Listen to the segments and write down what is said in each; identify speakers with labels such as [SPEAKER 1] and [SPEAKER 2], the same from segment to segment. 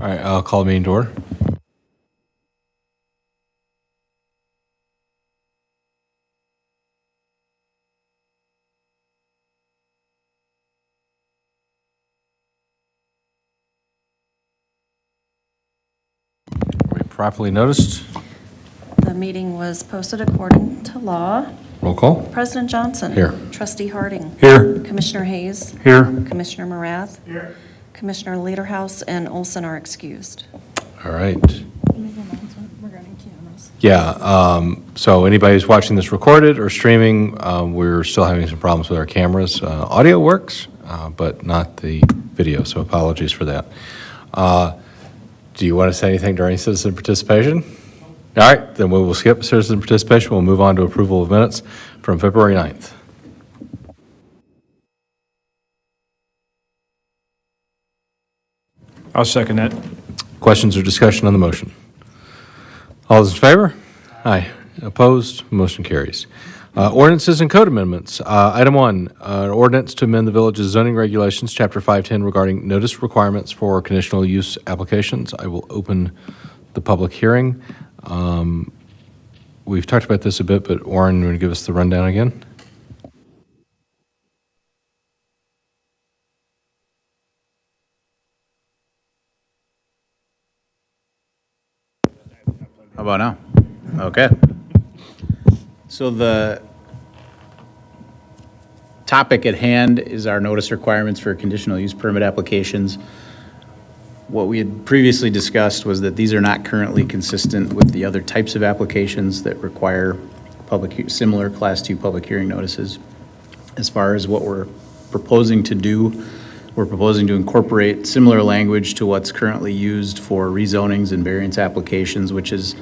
[SPEAKER 1] All right, I'll call the meeting to order. Are we properly noticed?
[SPEAKER 2] The meeting was posted according to law.
[SPEAKER 1] Roll call.
[SPEAKER 2] President Johnson.
[SPEAKER 1] Here.
[SPEAKER 2] Trustee Harding.
[SPEAKER 3] Here.
[SPEAKER 2] Commissioner Hayes.
[SPEAKER 3] Here.
[SPEAKER 2] Commissioner Morath.
[SPEAKER 3] Here.
[SPEAKER 2] Commissioner Lederhouse and Olson are excused.
[SPEAKER 1] All right. Yeah, so anybody who's watching this recorded or streaming, we're still having some problems with our cameras. Audio works, but not the video, so apologies for that. Do you want to say anything during citizen participation? All right, then we will skip citizen participation. We'll move on to approval of minutes from February 9th.
[SPEAKER 3] I'll second that.
[SPEAKER 1] Questions or discussion on the motion? All those in favor? Aye. Opposed? Motion carries. Ordinances and code amendments. Item 1, ordinance to amend the village's zoning regulations, Chapter 510, regarding notice requirements for conditional use applications. I will open the public hearing. We've talked about this a bit, but Warren, you want to give us the rundown again?
[SPEAKER 4] How about now? Okay. So the topic at hand is our notice requirements for conditional use permit applications. What we had previously discussed was that these are not currently consistent with the other types of applications that require similar Class 2 public hearing notices. As far as what we're proposing to do, we're proposing to incorporate similar language to what's currently used for rezonings and variance applications, which is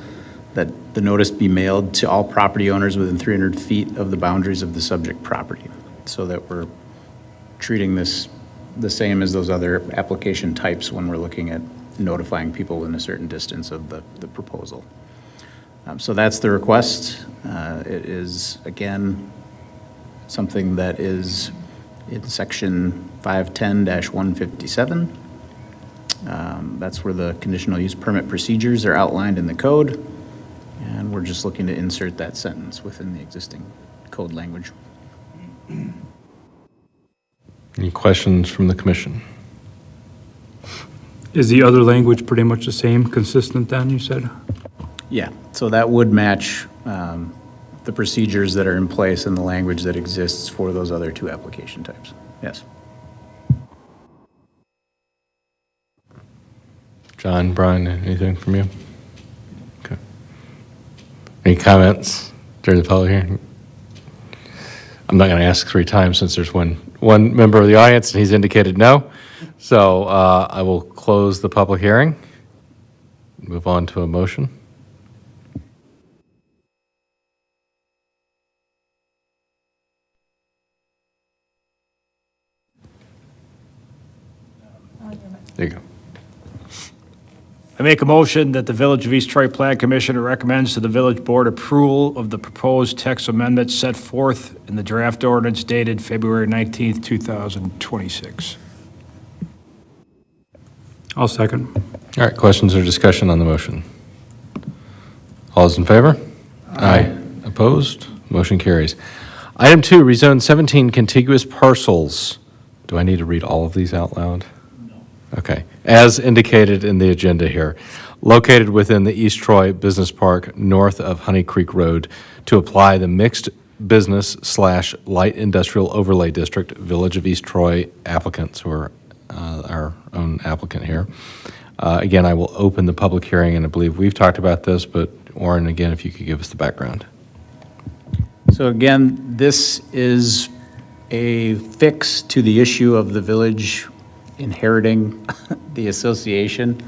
[SPEAKER 4] that the notice be mailed to all property owners within 300 feet of the boundaries of the subject property, so that we're treating this the same as those other application types when we're looking at notifying people within a certain distance of the proposal. So that's the request. It is, again, something that is in section 510-157. That's where the conditional use permit procedures are outlined in the code, and we're just looking to insert that sentence within the existing code language.
[SPEAKER 1] Any questions from the commission?
[SPEAKER 3] Is the other language pretty much the same, consistent then, you said?
[SPEAKER 4] Yeah, so that would match the procedures that are in place and the language that exists for those other two application types. Yes.
[SPEAKER 1] John, Brian, anything from you? Okay. Any comments during the public hearing? I'm not going to ask 3 times since there's one member of the audience and he's indicated no. So I will close the public hearing. Move on to a motion. There you go.
[SPEAKER 3] I make a motion that the Village of East Troy Plan Commission recommends to the Village Board approval of the proposed text amendment set forth in the draft ordinance dated February 19th, 2026. I'll second.
[SPEAKER 1] All right, questions or discussion on the motion? All those in favor? Aye. Opposed? Motion carries. Item 2, rezone 17 contiguous parcels. Do I need to read all of these out loud? Okay, as indicated in the agenda here, located within the East Troy Business Park north of Honey Creek Road to apply the mixed business/light industrial overlay district, Village of East Troy applicants, who are our own applicant here. Again, I will open the public hearing, and I believe we've talked about this, but Warren, again, if you could give us the background.
[SPEAKER 4] So again, this is a fix to the issue of the village inheriting the association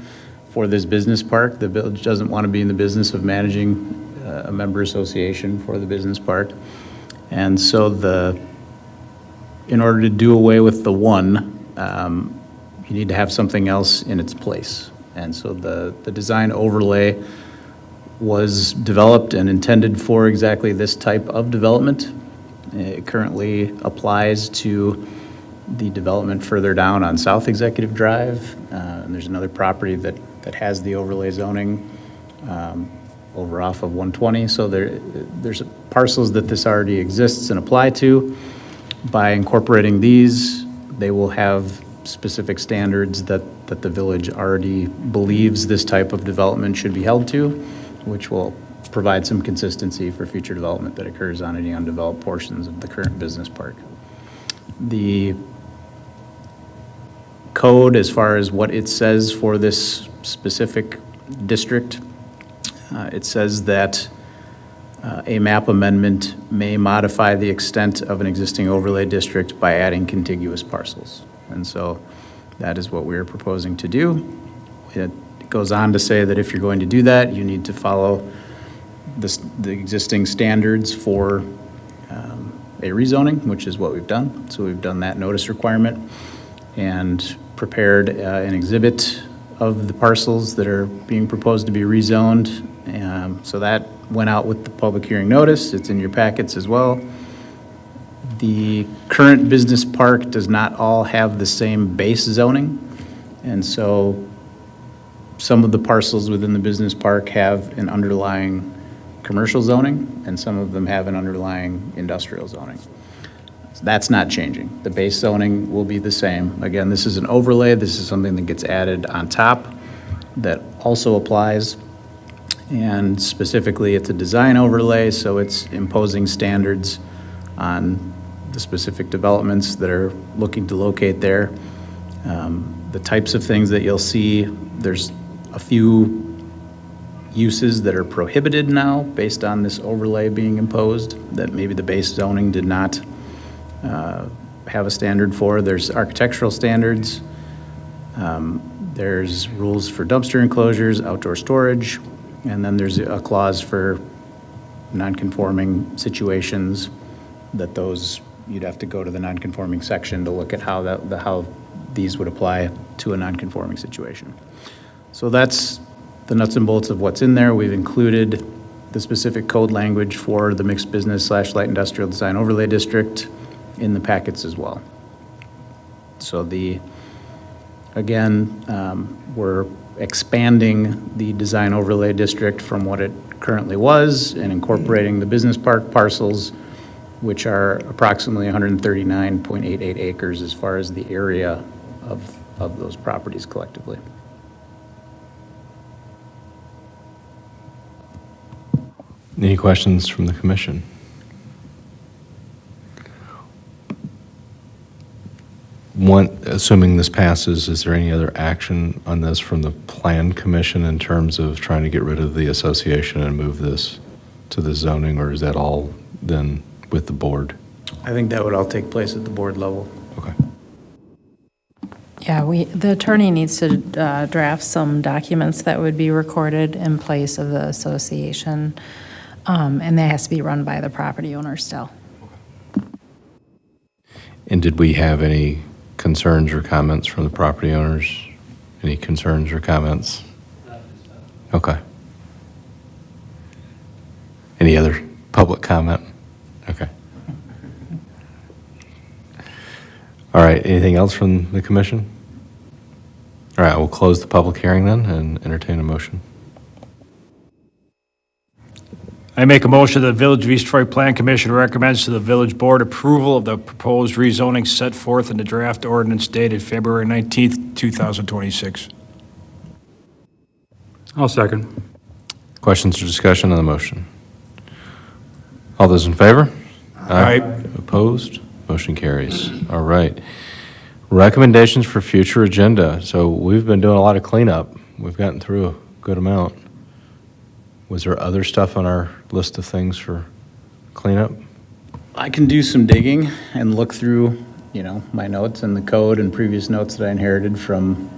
[SPEAKER 4] for this business park. The village doesn't want to be in the business of managing a member association for the business park. And so in order to do away with the one, you need to have something else in its place. And so the design overlay was developed and intended for exactly this type of development. It currently applies to the development further down on South Executive Drive. And there's another property that has the overlay zoning over off of 120. So there's parcels that this already exists and apply to. By incorporating these, they will have specific standards that the village already believes this type of development should be held to, which will provide some consistency for future development that occurs on any undeveloped portions of the current business park. The code, as far as what it says for this specific district, it says that a map amendment may modify the extent of an existing overlay district by adding contiguous parcels. And so that is what we're proposing to do. It goes on to say that if you're going to do that, you need to follow the existing standards for a rezoning, which is what we've done. So we've done that notice requirement and prepared an exhibit of the parcels that are being proposed to be rezoned. So that went out with the public hearing notice. It's in your packets as well. The current business park does not all have the same base zoning. And so some of the parcels within the business park have an underlying commercial zoning, and some of them have an underlying industrial zoning. That's not changing. The base zoning will be the same. Again, this is an overlay. This is something that gets added on top that also applies. And specifically, it's a design overlay, so it's imposing standards on the specific developments that are looking to locate there. The types of things that you'll see, there's a few uses that are prohibited now based on this overlay being imposed that maybe the base zoning did not have a standard for. There's architectural standards. There's rules for dumpster enclosures, outdoor storage, and then there's a clause for non-conforming situations that those, you'd have to go to the non-conforming section to look at how these would apply to a non-conforming situation. So that's the nuts and bolts of what's in there. We've included the specific code language for the mixed business / light industrial design overlay district in the packets as well. So we're expanding the design overlay district from what it currently was and incorporating the business park parcels, which are approximately 139.88 acres as far as the area of those properties collectively.
[SPEAKER 1] Any questions from the commission? Assuming this passes, is there any other action on this from the plan commission in terms of trying to get rid of the association and move this to the zoning, or is that all then with the board?
[SPEAKER 4] I think that would all take place at the board level.
[SPEAKER 1] Okay.
[SPEAKER 2] Yeah, the attorney needs to draft some documents that would be recorded in place of the association, and that has to be run by the property owner still.
[SPEAKER 1] And did we have any concerns or comments from the property owners? Any concerns or comments? Okay. Any other public comment? Okay. All right, anything else from the commission? All right, we'll close the public hearing then and entertain a motion.
[SPEAKER 3] I make a motion that the Village of East Troy Plan Commission recommends to the village board approval of the proposed rezoning set forth in the draft ordinance dated February 19th, 2026.
[SPEAKER 5] I'll second.
[SPEAKER 1] Questions or discussion on the motion? All those in favor?
[SPEAKER 3] Aye.
[SPEAKER 1] Opposed? Motion carries. All right. Recommendations for future agenda. So we've been doing a lot of cleanup. We've gotten through a good amount. Was there other stuff on our list of things for cleanup?
[SPEAKER 4] I can do some digging and look through, my notes and the code and previous notes that I inherited from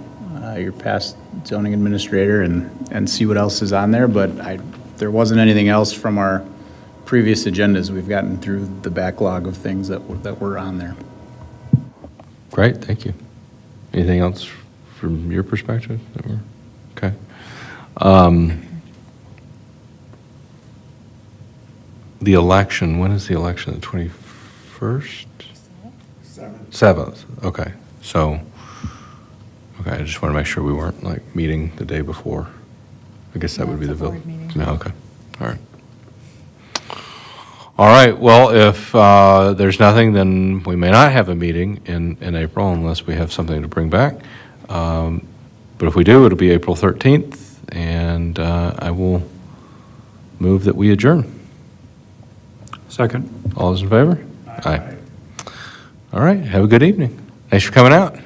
[SPEAKER 4] your past zoning administrator and see what else is on there, but there wasn't anything else from our previous agendas. We've gotten through the backlog of things that were on there.
[SPEAKER 1] Great, thank you. Anything else from your perspective? Okay. The election, when is the election? The 21st? 7th, okay. So, okay, I just want to make sure we weren't like meeting the day before. I guess that would be the
[SPEAKER 2] That's a
[SPEAKER 1] village.
[SPEAKER 2] board meeting.
[SPEAKER 1] No, okay, all right. All right, well, if there's nothing, then we may not have a meeting in April unless we have something to bring back. But if we do, it'll be April 13th, and I will move that we adjourn.
[SPEAKER 3] Second.
[SPEAKER 1] All those in favor? Aye. All right, have a good evening. Thanks for coming out.